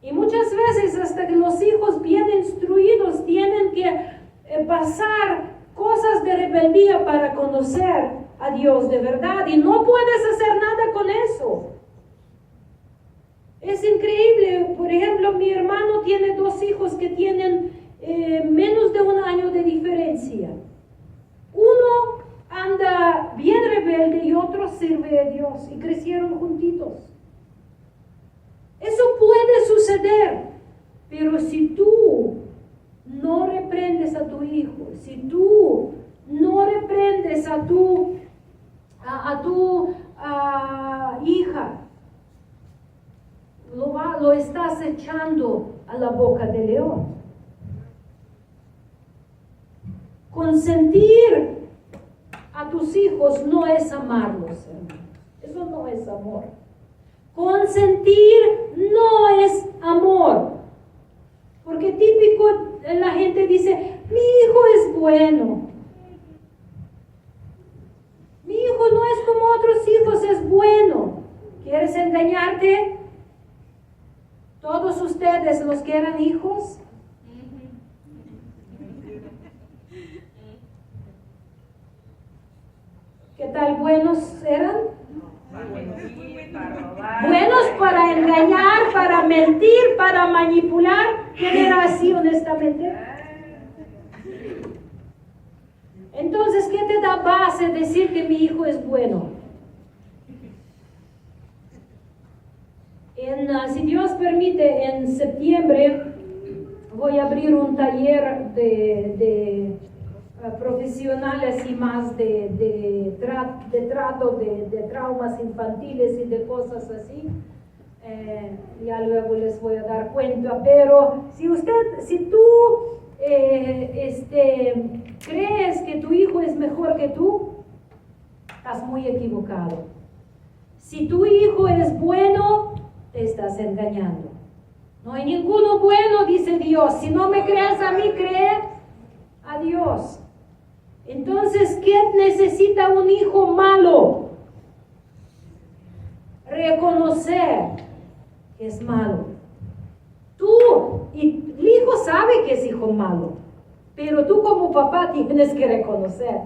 Y muchas veces hasta que los hijos bien instruidos tienen que pasar cosas de rebeldía para conocer a Dios de verdad, y no puedes hacer nada con eso. Es increíble. Por ejemplo, mi hermano tiene 2 hijos que tienen menos de 1 año de diferencia. Uno anda bien rebelde y otro sirve a Dios, y crecieron juntitos. Eso puede suceder, pero si tú no reprendes a tu hijo, si tú no reprendes a tu hija, lo estás echando a la boca del león. Consentir a tus hijos no es amarlos, hermano. Eso no es amor. Consentir no es amor. Porque típico la gente dice, mi hijo es bueno. Mi hijo no es como otros hijos, es bueno. ¿Quieres engañarte? Todos ustedes, los que eran hijos, ¿qué tal buenos eran? Buenos para engañar, para mentir, para manipular. ¿Quién era así honestamente? Entonces, ¿qué te da base decir que mi hijo es bueno? Si Dios permite, en septiembre voy a abrir un taller de profesionales y más de trato de traumas infantiles y de cosas así. Ya luego les voy a dar cuenta, pero si tú crees que tu hijo es mejor que tú, estás muy equivocado. Si tu hijo es bueno, te estás engañando. No hay ninguno bueno, dice Dios. Si no me crees a mí, cree a Dios. Entonces, ¿qué necesita un hijo malo? Reconocer que es malo. Y el hijo sabe que es hijo malo, pero tú como papá tienes que reconocer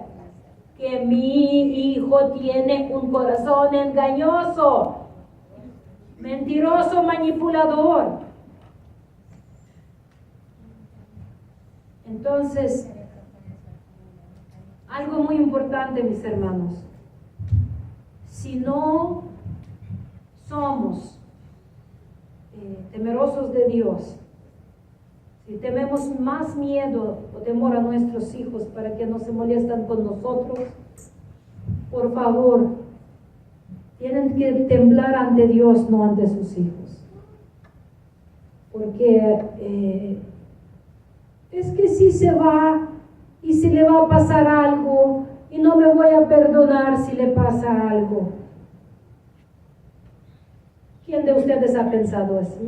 que mi hijo tiene un corazón engañoso, mentiroso, manipulador. Entonces, algo muy importante, mis hermanos, si no somos temerosos de Dios, si tenemos más miedo o temor a nuestros hijos para que no se molestan con nosotros, por favor, tienen que temblar ante Dios, no ante sus hijos. Porque es que si se va y si le va a pasar algo y no me voy a perdonar si le pasa algo. ¿Quién de ustedes ha pensado eso?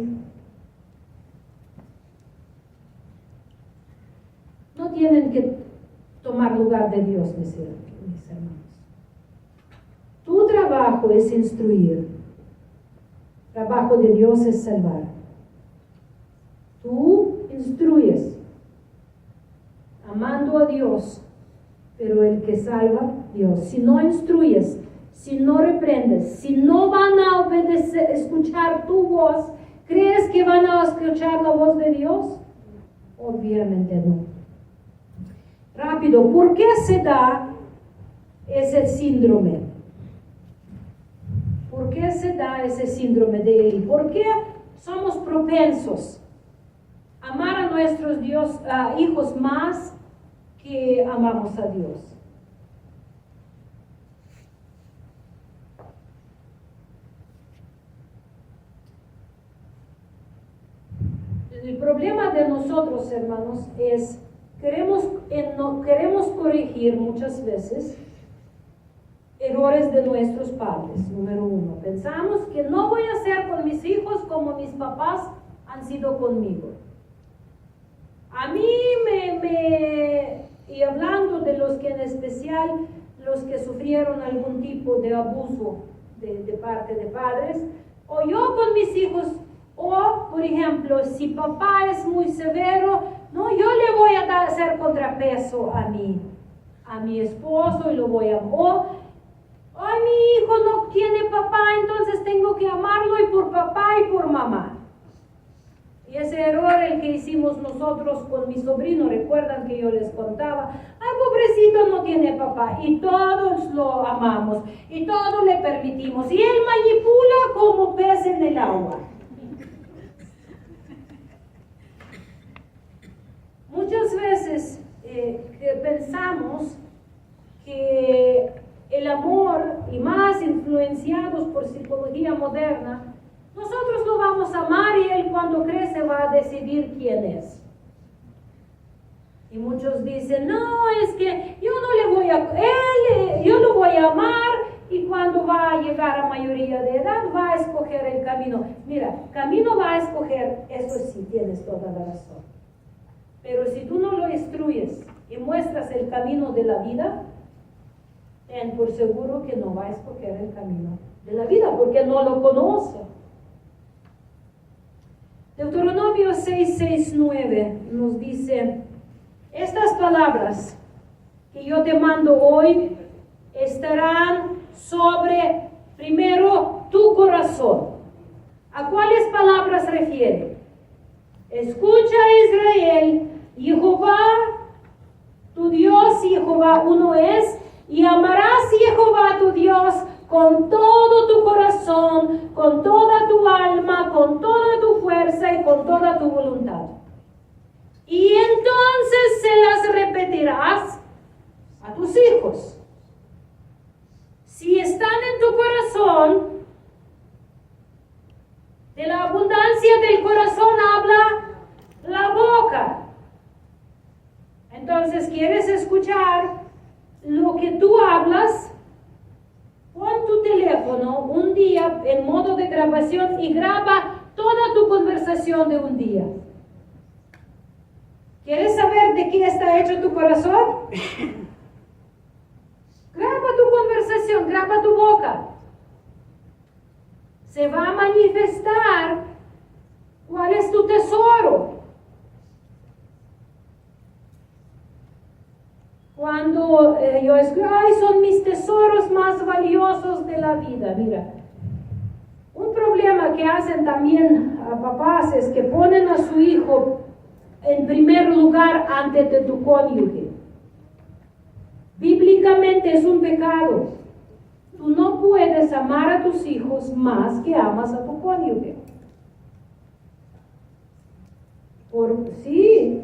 No tienen que tomar lugar de Dios, mis hermanos. Tu trabajo es instruir. El trabajo de Dios es salvar. Tú instruyes, amando a Dios, pero el que salva, Dios. Si no instruyes, si no reprendes, si no van a obedecer, escuchar tu voz, ¿crees que van a escuchar la voz de Dios? Obviamente no. Rápido, ¿por qué se da ese síndrome? ¿Por qué se da ese síndrome de Eli? ¿Por qué somos propensos a amar a nuestros hijos más que amamos a Dios? El problema de nosotros, hermanos, es queremos corregir muchas veces errores de nuestros padres. Número uno, pensamos que no voy a ser con mis hijos como mis papás han sido conmigo. A mí y hablando de los que en especial, los que sufrieron algún tipo de abuso de parte de padres, o yo con mis hijos, o por ejemplo, si papá es muy severo, no, yo le voy a hacer contrapeso a mi esposo y lo voy a amar. Ay, mi hijo no tiene papá, entonces tengo que amarlo y por papá y por mamá. Y ese error el que hicimos nosotros con mi sobrino, recuerdan que yo les contaba, ay, pobrecito no tiene papá, y todos lo amamos, y todo le permitimos, y él manipula como pez en el agua. Muchas veces pensamos que el amor, y más influenciados por psicología moderna, nosotros lo vamos a amar y él cuando crece va a decidir quién es. Y muchos dicen, no, es que yo no le voy yo lo voy a amar y cuando va a llegar a mayoría de edad va a escoger el camino. Mira, camino va a escoger, eso sí, tienes toda la razón. Pero si tú no lo instruyes y muestras el camino de la vida, ten por seguro que no va a escoger el camino de la vida porque no lo conoce. Deuteronomio 6:9 nos dice, estas palabras que yo te mando hoy estarán sobre, primero, tu corazón. ¿A cuáles palabras refiere? Escucha, Israel, Jehová, tu Dios, Jehová uno es, y amarás Jehová tu Dios con todo tu corazón, con toda tu alma, con toda tu fuerza y con toda tu voluntad. Y entonces se las repetirás a tus hijos. Si están en tu corazón, de la abundancia del corazón habla la boca. Entonces, ¿quieres escuchar lo que tú hablas? Pon tu teléfono un día en modo de grabación y graba toda tu conversación de un día. ¿Quieres saber de qué está hecho tu corazón? Graba tu conversación, graba tu boca. Se va a manifestar cuál es tu tesoro. Cuando yo escribo, ay, son mis tesoros más valiosos de la vida. Mira, un problema que hacen también a papás es que ponen a su hijo en primer lugar antes de tu cónyuge. Bíblicamente es un pecado. Tú no puedes amar a tus hijos más que amas a tu cónyuge. Sí,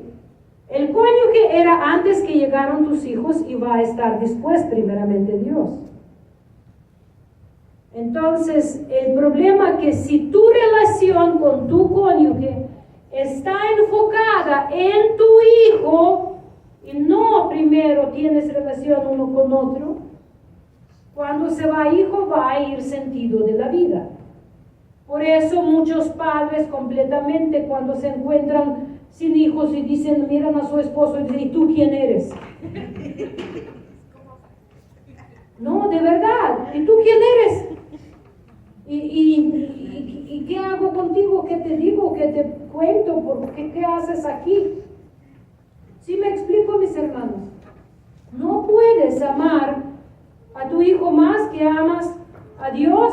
el cónyuge era antes que llegaron tus hijos y va a estar después primeramente Dios. Entonces, el problema es que si tu relación con tu cónyuge está enfocada en tu hijo y no primero tienes relación uno con otro, cuando se va hijo va a ir sentido de la vida. Por eso muchos padres completamente cuando se encuentran sin hijos y dicen, miran a su esposo y dicen, ¿y tú quién eres? No, de verdad, ¿y tú quién eres? ¿Y qué hago contigo? ¿Qué te digo? ¿Qué te cuento? ¿Qué haces aquí? ¿Sí me explico, mis hermanos? No puedes amar a tu hijo más que amas a Dios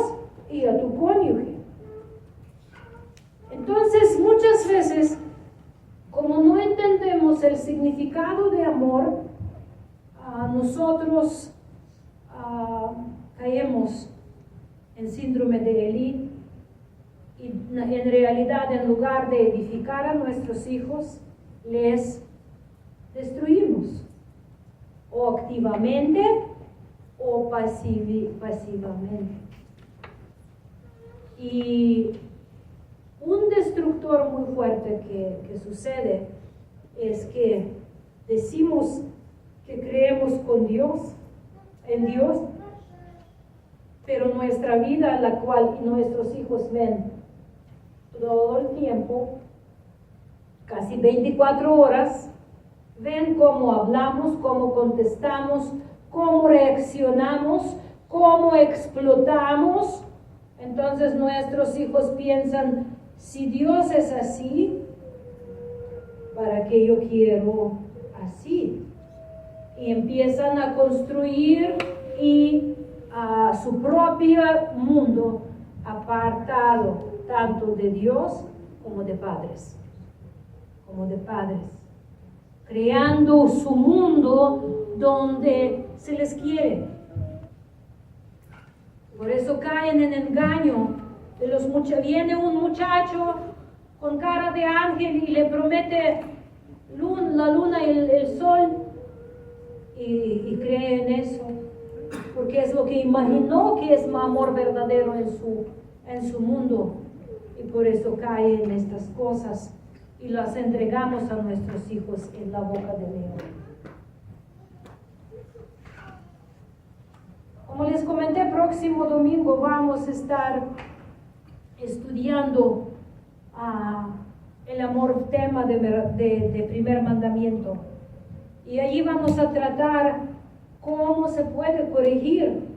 y a tu cónyuge. Entonces, muchas veces, como no entendemos el significado de amor, nosotros caemos en síndrome de Elí y en realidad, en lugar de edificar a nuestros hijos, les destruimos, o activamente o pasivamente. Y un destructor muy fuerte que sucede es que decimos que creemos en Dios, pero nuestra vida, la cual nuestros hijos ven todo el tiempo, casi 24 horas, ven cómo hablamos, cómo contestamos, cómo reaccionamos, cómo explotamos. Entonces nuestros hijos piensan, si Dios es así, ¿para qué yo quiero así? Y empiezan a construir su propio mundo apartado tanto de Dios como de padres. Creando su mundo donde se les quiere. Por eso caen en engaño de los muchachos. Viene un muchacho con cara de ángel y le promete la luna y el sol y cree en eso, porque es lo que imaginó que es amor verdadero en su mundo, y por eso cae en estas cosas y las entregamos a nuestros hijos en la boca de león. Como les comenté, próximo domingo vamos a estar estudiando el amor, tema de primer mandamiento. Y allí vamos a tratar cómo se puede corregir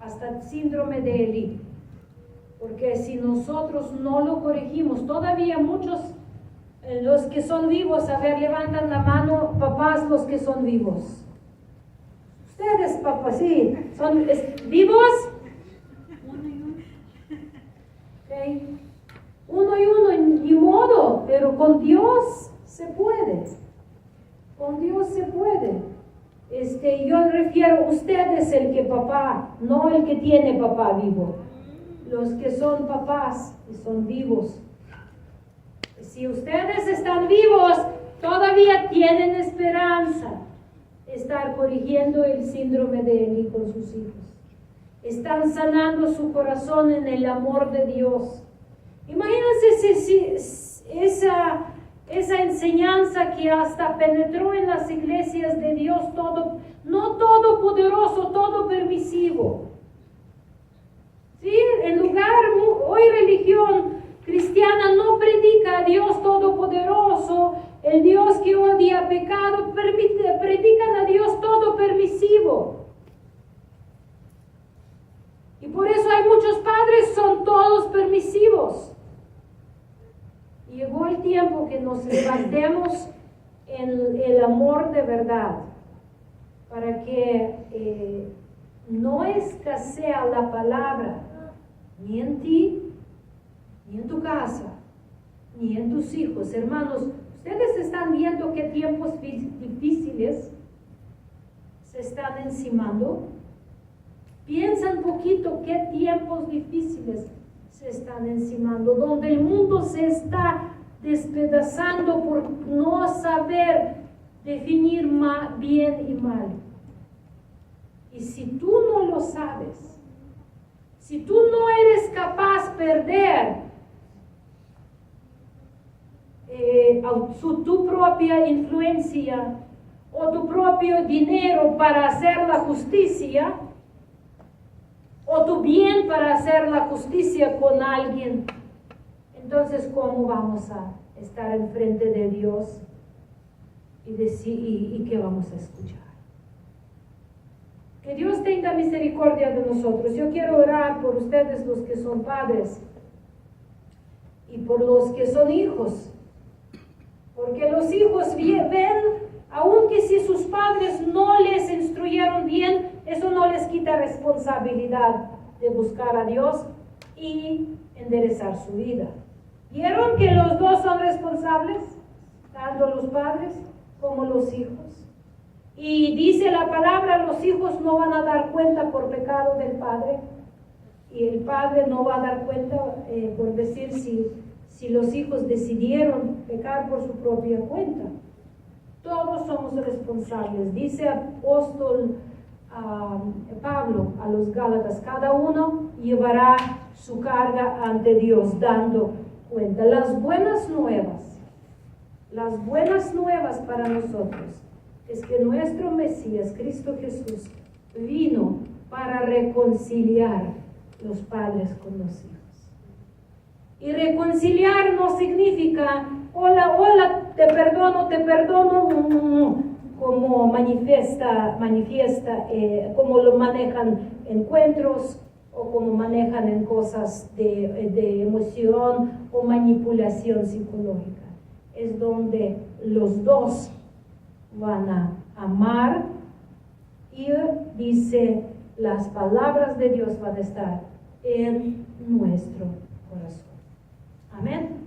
hasta el síndrome de Elí. Porque si nosotros no lo corregimos, todavía muchos, los que son vivos, a ver, levantan la mano, papás, los que son vivos. Ustedes, papás, sí, ¿son vivos? Uno y uno. Okay. Uno y uno, ni modo, pero con Dios se puede. Con Dios se puede. Yo refiero, usted es el que papá, no el que tiene papá vivo. Los que son papás y son vivos. Si ustedes están vivos, todavía tienen esperanza. Estar corrigiendo el síndrome de Elí con sus hijos. Están sanando su corazón en el amor de Dios. Imagínense si esa enseñanza que hasta penetró en las iglesias de Dios, no todopoderoso, todo permisivo. ¿Sí? En lugar, hoy religión cristiana no predica a Dios todopoderoso, el Dios que odia pecado, predican a Dios todo permisivo. Y por eso hay muchos padres, son todos permisivos. Llegó el tiempo que nos levantemos en el amor de verdad, para que no escasea la palabra, ni en ti, ni en tu casa, ni en tus hijos. Hermanos, ustedes están viendo qué tiempos difíciles se están encimando. Piensan poquito qué tiempos difíciles se están encimando, donde el mundo se está despedazando por no saber definir bien y mal. Y si tú no lo sabes, si tú no eres capaz de perder tu propia influencia o tu propio dinero para hacer la justicia, o tu bien para hacer la justicia con alguien entonces ¿cómo vamos a estar enfrente de Dios y decir y qué vamos a escuchar? Que Dios tenga misericordia de nosotros. Yo quiero orar por ustedes, los que son padres, y por los que son hijos, porque los hijos ven, aunque si sus padres no les instruyeron bien, eso no les quita responsabilidad de buscar a Dios y enderezar su vida. ¿Vieron que los dos son responsables? Tanto los padres como los hijos. Y dice la palabra, los hijos no van a dar cuenta por pecado del padre, y el padre no va a dar cuenta por decir si los hijos decidieron pecar por su propia cuenta. Todos somos responsables. Dice apóstol Pablo a los Gálatas, cada uno llevará su carga ante Dios dando cuenta. Las buenas nuevas para nosotros es que nuestro Mesías, Cristo Jesús, vino para reconciliar los padres con los hijos. Y reconciliar no significa, hola, te perdono, como manifiesta, como lo manejan encuentros o como manejan en cosas de emoción o manipulación psicológica. Es donde los dos van a amar y dice, las palabras de Dios van a estar en nuestro corazón. Amén.